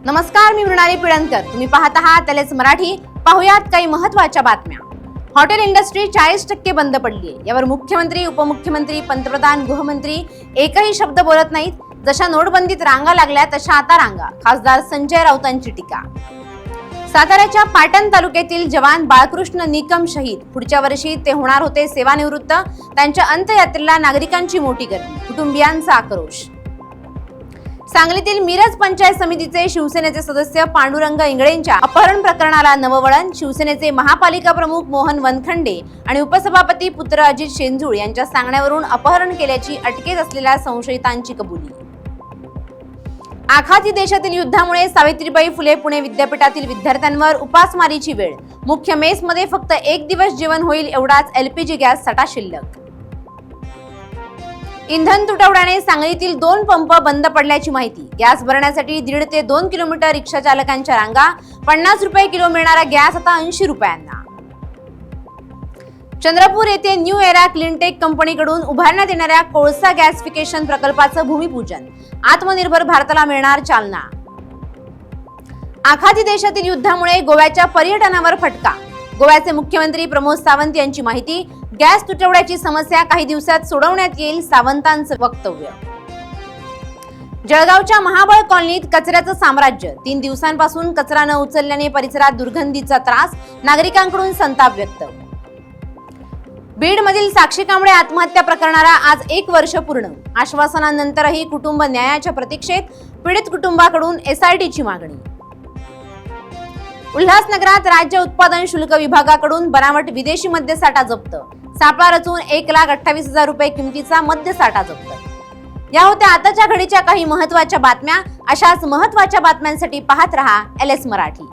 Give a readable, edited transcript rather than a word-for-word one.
नमस्कार, मी मृणाली पिळणकर. तुम्ही पाहत आहात एलएस मराठी. पाहुयात काही महत्त्वाच्या बातम्या. हॉटेल इंडस्ट्री 40% बंद पडली आहे. यावर मुख्यमंत्री, उपमुख्यमंत्री, पंतप्रधान, गृहमंत्री एकही शब्द बोलत नाहीत. जशा नोटबंदीत रांगा लागल्या तशा आता रांगा. खासदार संजय राऊतांची टीका. साताऱ्याच्या पाटण तालुक्यातील जवान बाळकृष्ण निकम शहीद. पुढच्या वर्षी ते होणार होते सेवानिवृत्त. त्यांच्या अंत्ययात्रेला नागरिकांची मोठी गर्दी, कुटुंबियांचा आक्रोश. सांगलीतील मिरज पंचायत समितीचे शिवसेनेचे सदस्य पांडुरंग इंगळेंच्या अपहरण प्रकरणाला नववळण. शिवसेनेचे महापालिका प्रमुख मोहन वनखंडे आणि उपसभापती पुत्र अजित शेंजूळ यांच्या सांगण्यावरून अपहरण केल्याची अटकेत असलेल्या संशयितांची कबुली. आखाती देशातील युद्धामुळे सावित्रीबाई फुले पुणे विद्यापीठातील विद्यार्थ्यांवर उपासमारीची वेळ. मुख्य मेसमध्ये फक्त 1 दिवस जेवण होईल एवढाच एलपीजी गॅस साठा शिल्लक. इंधन तुटवड्याने सांगलीतील 2 पंप बंद पडल्याची माहिती. गॅस भरण्यासाठी 1.5 ते 2 किलोमीटर रिक्षा चालकांच्या रांगा. 50 रुपये किलो मिळणारा गॅस आता 80 रुपयांना. चंद्रपूर येथे न्यू एरा क्लीनटेक कंपनीकडून उभारण्यात येणाऱ्या कोळसा गॅसिफिकेशन प्रकल्पाचं भूमिपूजन. आत्मनिर्भर भारताला मिळणार चालना. आखाती देशातील युद्धामुळे गोव्याच्या पर्यटनावर फटका. गोव्याचे मुख्यमंत्री प्रमोद सावंत यांची माहिती. गॅस तुटवड्याची समस्या काही दिवसात सोडवण्यात येईल, सावंतांचं वक्तव्य. जळगावच्या महाबळ कॉलनीत कचऱ्याचं साम्राज्य. 3 दिवसांपासून कचरा न उचलल्याने परिसरात दुर्गंधीचा त्रास. नागरिकांकडून संताप व्यक्त. बीडमधील साक्षी कांबळे आत्महत्या प्रकरणाला आज 1 वर्ष पूर्ण. आश्वासनानंतरही कुटुंब न्यायाच्या प्रतीक्षेत. पीडित कुटुंबाकडून एसआयटीची मागणी. उल्हासनगरात राज्य उत्पादन शुल्क विभागाकडून बनावट विदेशी मद्यसाठा जप्त. सापळा रचून 1,28,000 रुपये किमतीचा मद्यसाठा जप्त. या होत्या आताच्या घडीच्या काही महत्त्वाच्या बातम्या. अशाच महत्त्वाच्या बातम्यांसाठी पाहत रहा एलएस मराठी.